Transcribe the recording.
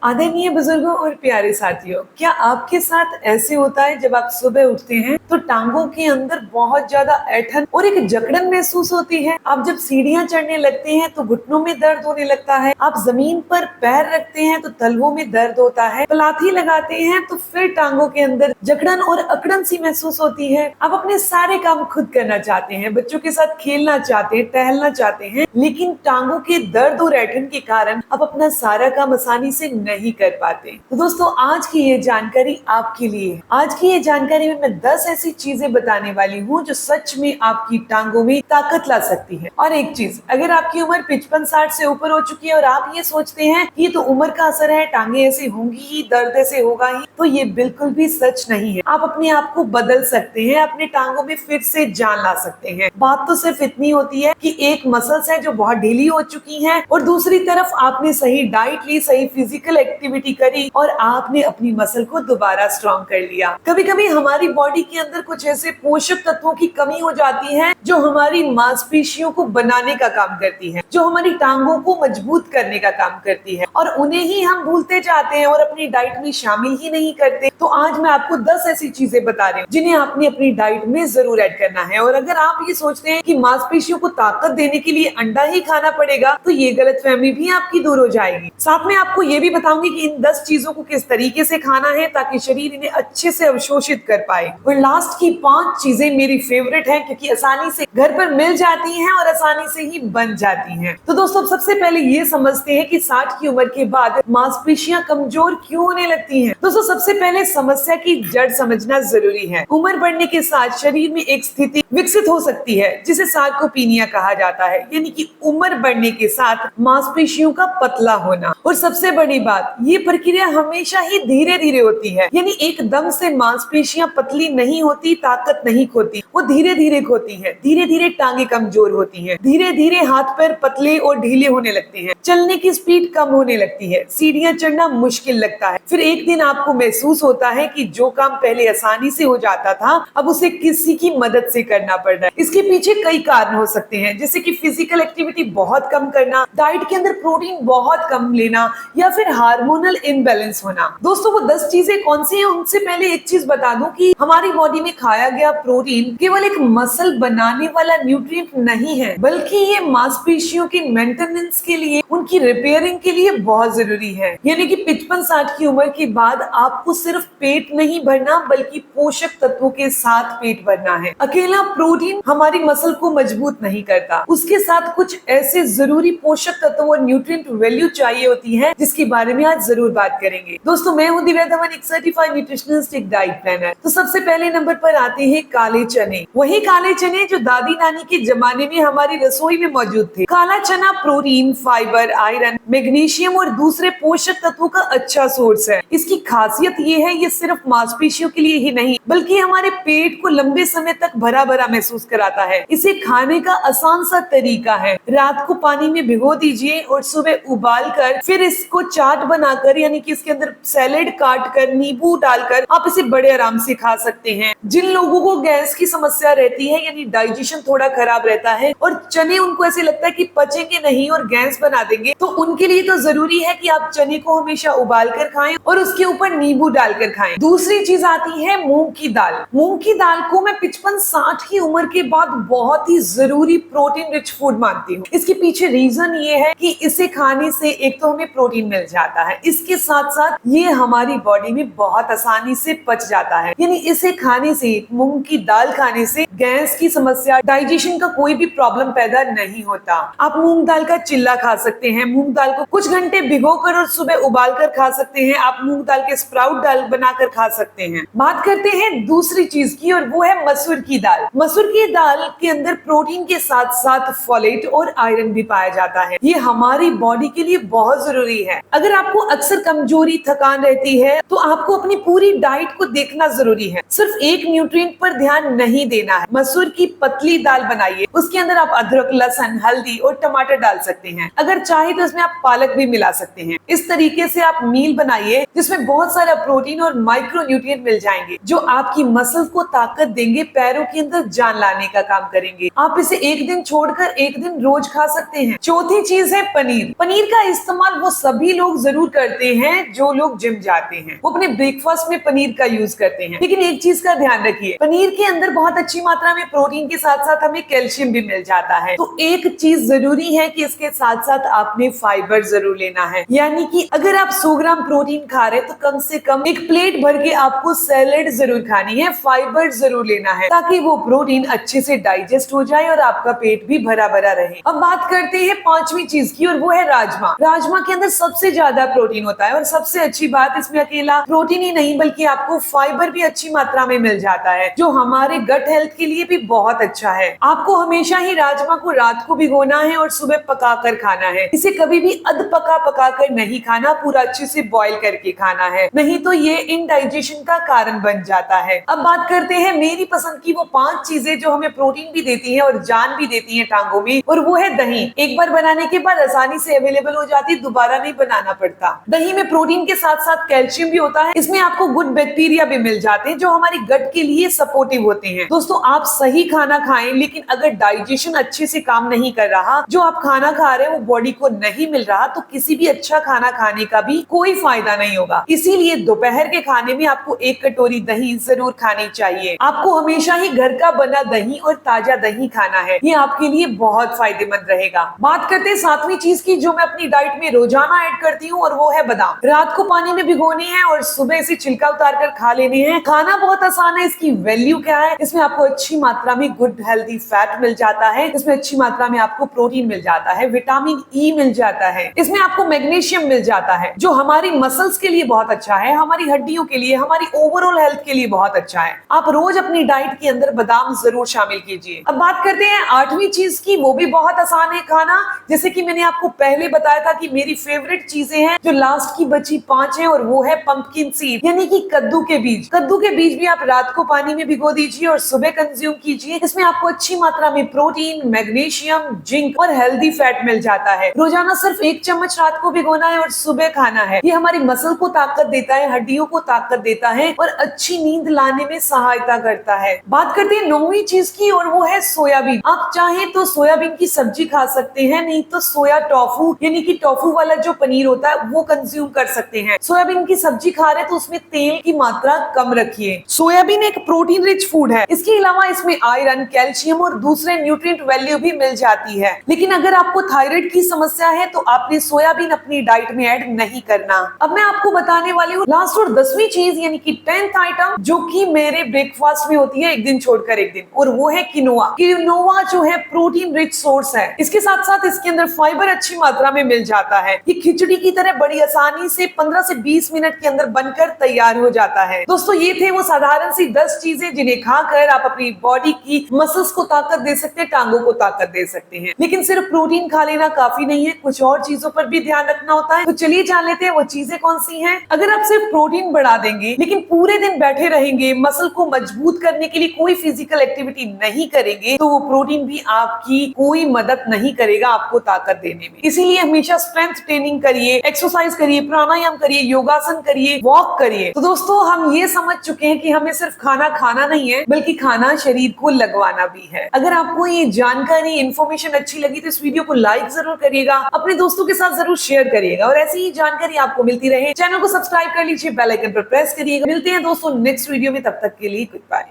आदरणीय बुजुर्गों और प्यारे साथियों, क्या आपके साथ ऐसे होता है जब आप सुबह उठते हैं तो टांगों के अंदर बहुत ज्यादा ऐंठन और एक जकड़न महसूस होती है। आप जब सीढ़ियां चढ़ने लगते हैं तो घुटनों में दर्द होने लगता है। आप जमीन पर पैर रखते हैं तो तलवों में दर्द होता है। पलाथी लगाते हैं तो फिर टांगों के अंदर जकड़न और अकड़न सी महसूस होती है। आप अपने सारे काम खुद करना चाहते हैं, बच्चों के साथ खेलना चाहते हैं, टहलना चाहते हैं, लेकिन टांगों के दर्द और ऐंठन के कारण आप अपना सारा काम आसानी से नहीं कर पाते। तो दोस्तों, आज की ये जानकारी आपके लिए है। आज की ये जानकारी में मैं 10 ऐसी चीजें बताने वाली हूँ जो सच में आपकी टांगों में ताकत ला सकती है। और एक चीज, अगर आपकी उम्र 55-60 से ऊपर हो चुकी है और आप ये सोचते हैं कि ये तो उम्र का असर है, टांगे ऐसे होंगी ही, दर्द ऐसे होगा ही, तो ये बिल्कुल भी सच नहीं है। आप अपने आप को बदल सकते हैं, अपने टांगों में फिर से जान ला सकते हैं। बात तो सिर्फ इतनी होती है कि एक मसल्स है जो बहुत ढीली हो चुकी है और दूसरी तरफ आपने सही डाइट ली, सही फिजिकल एक्टिविटी करी और आपने अपनी मसल को दोबारा स्ट्रॉन्ग कर लिया। कभी कभी हमारी बॉडी के अंदर कुछ ऐसे पोषक तत्वों की कमी हो जाती है जो हमारी मांसपेशियों को बनाने का काम करती है, जो हमारी टांगों को मजबूत करने का काम करती है, और उन्हें ही हम भूलते जाते हैं और अपनी डाइट में शामिल ही नहीं करते। तो आज मैं आपको 10 ऐसी चीजें बता रही हूँ जिन्हें आपने अपनी डाइट में जरूर ऐड करना है। और अगर आप ये सोचते हैं कि मांसपेशियों को ताकत देने के लिए अंडा ही खाना पड़ेगा, तो ये गलतफहमी भी आपकी दूर हो जाएगी। साथ में आपको ये भी बताऊंगी कि इन 10 चीजों को किस तरीके से खाना है ताकि शरीर इन्हें अच्छे से अवशोषित कर पाए। और लास्ट की 5 चीजें मेरी फेवरेट हैं क्योंकि आसानी से घर पर मिल जाती हैं और आसानी से ही बन जाती हैं। तो दोस्तों, सबसे पहले ये समझते हैं कि 60 की उम्र के बाद मांसपेशियां कमजोर क्यों होने लगती हैं। दोस्तों, सबसे पहले समस्या की जड़ समझना जरूरी है। उम्र बढ़ने के साथ शरीर में एक स्थिति विकसित हो सकती है जिसे सार्कोपीनिया कहा जाता है, यानी कि उम्र बढ़ने के साथ मांसपेशियों का पतला होना। और सबसे बड़ी बात, ये प्रक्रिया हमेशा ही धीरे धीरे होती है, यानी एकदम से मांसपेशियां पतली नहीं होती, ताकत नहीं खोती, वो धीरे धीरे खोती है। धीरे धीरे टांगे कमजोर होती हैं, धीरे धीरे हाथ पैर पतले और ढीले होने लगते हैं, चलने की स्पीड कम होने लगती है, सीढ़ियां चढ़ना मुश्किल लगता है। फिर एक दिन आपको महसूस होता है कि जो काम पहले आसानी से हो जाता था अब उसे किसी की मदद से करना पड़ रहा है। इसके पीछे कई कारण हो सकते हैं, जैसे कि फिजिकल एक्टिविटी बहुत कम करना, डाइट के अंदर प्रोटीन बहुत कम लेना, या फिर हार्मोनल इनबैलेंस होना। दोस्तों, वो 10 चीजें कौन सी हैं उनसे पहले एक चीज बता दूं कि हमारी बॉडी में खाया गया प्रोटीन केवल एक मसल बनाने वाला न्यूट्रिएंट नहीं है, बल्कि ये मांसपेशियों की मेंटेनेंस के लिए, उनकी रिपेयरिंग के लिए बहुत जरूरी है। यानी कि 55-60 की उम्र के बाद आपको सिर्फ पेट नहीं भरना बल्कि पोषक तत्वों के साथ पेट भरना है। अकेला प्रोटीन हमारी मसल को मजबूत नहीं करता, उसके साथ कुछ ऐसे जरूरी पोषक तत्वों और न्यूट्रिएंट वैल्यू चाहिए होती है जिसके बारे में आज जरूर बात करेंगे। दोस्तों, मैं हूं दिव्या धवन, एक सर्टिफाइड न्यूट्रिशनिस्ट, एक डाइट प्लानर। तो सबसे पहले नंबर पर आते हैं काले चने। वही काले चने जो दादी नानी के जमाने में हमारी रसोई में मौजूद थे। काला चना प्रोटीन, फाइबर, आयरन, मैग्नीशियम और दूसरे पोषक तत्वों का अच्छा सोर्स है। इसकी खासियत ये है, ये सिर्फ मांसपेशियों के लिए ही नहीं बल्कि हमारे पेट को लंबे समय तक भरा भरा महसूस कराता है। इसे खाने का आसान सा तरीका है, रात को पानी में भिगो दीजिए और सुबह उबाल कर फिर इसको चाट बनाकर, यानी कि इसके अंदर सैलेड काट कर, नींबू डालकर आप इसे बड़े आराम से खा सकते हैं। जिन लोगों को गैस की समस्या रहती है, यानी डाइजेशन थोड़ा खराब रहता है और चने उनको ऐसे लगता है कि पचेंगे नहीं और गैस बना देंगे, तो उनके लिए तो जरूरी है कि आप चने को हमेशा उबाल कर खाएं और उसके ऊपर नींबू डालकर खाएं। दूसरी चीज आती है मूंग की दाल। मूंग की दाल को मैं 55-60 की उम्र के बाद बहुत ही जरूरी प्रोटीन रिच फूड मानती हूँ। इसके पीछे रीजन ये है कि इसे खाने से एक तो हमें प्रोटीन मिल जाता है, इसके साथ साथ ये हमारी बॉडी में बहुत आसानी से पच जाता है। यानी इसे खाने से, मूंग की दाल खाने से गैस की समस्या, डाइजेशन का कोई भी प्रॉब्लम पैदा नहीं होता। आप मूंग दाल का चिल्ला खा सकते हैं, मूंग दाल को कुछ घंटे भिगोकर और सुबह उबाल कर खा सकते हैं। आप मूंग दाल के स्प्राउट दाल बनाकर खा सकते हैं। बात करते हैं दूसरी चीज की, और वो है मसूर की दाल। मसूर की दाल के अंदर प्रोटीन के साथ साथ फोलेट और आयरन भी पाया जाता है। ये हमारी बॉडी के लिए बहुत जरूरी है। अगर आपको अक्सर कमजोरी, थकान रहती है तो आपको अपनी पूरी डाइट को देखना जरूरी है, सिर्फ एक न्यूट्रिएंट पर ध्यान नहीं देना है। मसूर की पतली दाल बनाइए, उसके अंदर आप अदरक, लहसुन, हल्दी और टमाटर डाल सकते हैं। अगर चाहे तो इसमें आप पालक भी मिला सकते हैं। इस तरीके से आप मील बनाइए जिसमें बहुत सारा प्रोटीन और माइक्रो न्यूट्रिएंट मिल जाएंगे जो आपकी मसल को ताकत देंगे, पैरों के अंदर जान लाने का काम करेंगे। आप इसे एक दिन छोड़कर एक दिन रोज खा सकते हैं। चौथी चीज है पनीर। पनीर का इस्तेमाल वो सभी लोग जरूर करते हैं जो लोग जिम जाते हैं, वो अपने ब्रेकफास्ट में पनीर का यूज करते हैं। लेकिन एक चीज का ध्यान रखिए, पनीर के अंदर बहुत अच्छी मात्रा में प्रोटीन के साथ साथ हमें कैल्शियम भी मिल जाता है। तो एक चीज जरूरी है कि इसके साथ साथ आपने फाइबर जरूर लेना है, यानी कि अगर आप 100 ग्राम प्रोटीन खा रहे हैं तो कम से कम एक प्लेट भर के आपको सैलेड जरूर खानी है, फाइबर जरूर लेना है, ताकि वो प्रोटीन अच्छे से डाइजेस्ट हो जाए और आपका पेट भी भरा भरा रहे। अब बात करते हैं पांचवी चीज की, और वो है राजमा। राजमा के अंदर सबसे ज्यादा प्रोटीन होता है, और सबसे अच्छी बात इसमें अकेला प्रोटीन ही नहीं बल्कि आपको फाइबर भी अच्छी मात्रा में मिल जाता है, जो हमारे गट हेल्थ के लिए भी बहुत अच्छा है। आपको हमेशा ही राजमा को रात को भिगोना है और सुबह पकाकर खाना है। इसे कभी भी अध पका कर नहीं खाना, पूरा अच्छे से बॉईल करके खाना है, नहीं तो ये इनडाइजेशन का कारण बन जाता है। अब बात करते हैं मेरी पसंद की वो 5 चीजें जो हमें प्रोटीन भी देती हैं और जान भी देती हैं टांगों में, और वो है दही। एक बार बनाने के बाद आसानी से अवेलेबल हो जाती है, दोबारा नहीं बनाना पड़ता। दही में प्रोटीन के साथ साथ कैल्शियम भी होता है, इसमें आपको गुड बैक्टीरिया भी मिल जाते हैं जो हमारी गट के लिए सपोर्टिव होते हैं। दोस्तों, आप सही खाना खाएं, लेकिन अगर डाइजेशन अच्छे से काम नहीं कर रहा, जो आप खाना खा रहे हैं वो बॉडी को नहीं मिल रहा, तो किसी भी अच्छा खाना खाने का भी कोई फायदा नहीं होगा। इसीलिए दोपहर के खाने में आपको 1 कटोरी दही जरूर खानी चाहिए। आपको हमेशा ही घर का बना दही और ताजा दही खाना है, ये आपके लिए बहुत फायदेमंद रहेगा। बात करते हैं 7वीं चीज की, जो मैं अपनी डाइट में रोजाना ऐड करती हूँ, और वो है बादाम। रात को पानी में भिगोने हैं और सुबह से छिलका उतार कर खा लेने हैं। खाना बहुत आसान है, इसकी वैल्यू क्या है? इसमें आपको अच्छी मात्रा में गुड हेल्दी फैट मिल जाता है, इसमें अच्छी मात्रा में आपको प्रोटीन मिल जाता है, विटामिन ई मिल जाता है, इसमें आपको मैग्नीशियम मिल जाता है, जो हमारी मसल्स के लिए बहुत अच्छा है, हमारी हड्डियों के लिए, हमारी ओवरऑल हेल्थ के लिए बहुत अच्छा है। आप रोज अपनी डाइट के अंदर बादाम जरूर शामिल कीजिए। अब बात करते हैं 8वीं चीज की, वो भी बहुत आसान है खाना। जैसे कि मैंने आपको पहले बताया था कि मेरी फेवरेट चीजें हैं, जो लास्ट की बची 5 हैं, और वो है पंपकिन सीड, यानी कि कद्दू के बीज। कद्दू के बीज भी आप रात को पानी में भिगो दीजिए और सुबह कंज्यूम कीजिए। इसमें आपको अच्छी मात्रा में प्रोटीन, मैग्नीशियम, जिंक और हेल्दी फैट मिल जाता है। रोजाना सिर्फ 1 चम्मच रात को भिगोना है और सुबह खाना है। ये हमारी मसल को ताकत देता है, हड्डियों को ताकत देता है और अच्छी नींद लाने में सहायता करता है। बात करते हैं 9वीं चीज की, और वो है सोयाबीन। आप चाहें तो सोयाबीन की सब्जी खा सकते हैं, नहीं तो सोया टोफू यानी कि टोफू वाला जो पनीर होता है वो कंज्यूम कर सकते हैं। सोयाबीन की सब्जी खा रहे तो उसमें तेल की मात्रा कम रखिए। सोयाबीन एक प्रोटीन रिच फूड है, इसके अलावा इसमें आयरन, कैल्शियम और दूसरे न्यूट्रिएंट वैल्यू भी मिल जाती है। लेकिन अगर आपको थायराइड की समस्या है तो आपने सोयाबीन अपनी डाइट में ऐड नहीं करना। अब मैं आपको बताने वाली हूँ लास्ट और 10वीं चीज, यानी कि 10th आइटम, जो कि मेरे ब्रेकफास्ट में होती है एक दिन छोड़कर एक दिन, और वो है किनोआ। किनोआ जो है प्रोटीन रिच सोर्स है, इसके साथ साथ इसके अंदर फाइबर अच्छी मात्रा में मिल जाता है। ये खिचड़ी की तरह बड़ी आसानी से 15 से 20 मिनट के अंदर बनकर तैयार हो जाता है। दोस्तों, ये थे वो साधारण सी 10 चीजें जिन्हें खाकर आप अपनी बॉडी की मसल्स को ताकत दे सकते हैं, टांगों को ताकत दे सकते हैं। लेकिन सिर्फ प्रोटीन खा लेना काफी नहीं है, कुछ और चीजों पर भी ध्यान रखना होता है। तो चलिए जान लेते हैं वो चीजें कौन सी हैं। अगर आप सिर्फ प्रोटीन बढ़ा देंगे लेकिन पूरे दिन बैठे रहेंगे, मसल को मजबूत करने के लिए कोई फिजिकल एक्टिविटी नहीं करेंगे, तो वो प्रोटीन भी आपकी कोई मदद नहीं करेगा आपको ताकत देने में। इसीलिए हमेशा स्ट्रेंथ ट्रेनिंग करिए, एक्सरसाइज करिए, प्राणायाम करिए, योगासन करिए, वॉक करिए। तो दोस्तों, हम ये समझ चुके हैं कि हमें सिर्फ खाना खाना नहीं है, बल्कि खाना शरीर को लगवाना भी है। अगर आपको ये जानकारी, इन्फॉर्मेशन अच्छी लगी तो इस वीडियो को लाइक जरूर करिएगा, अपने दोस्तों के साथ जरूर शेयर करिएगा, और ऐसी ही जानकारी आपको मिलती रहे, चैनल को सब्सक्राइब कर लीजिए, बेल आइकन पर प्रेस करिएगा। मिलते हैं दोस्तों नेक्स्ट वीडियो में, तब तक के लिए गुड बाय।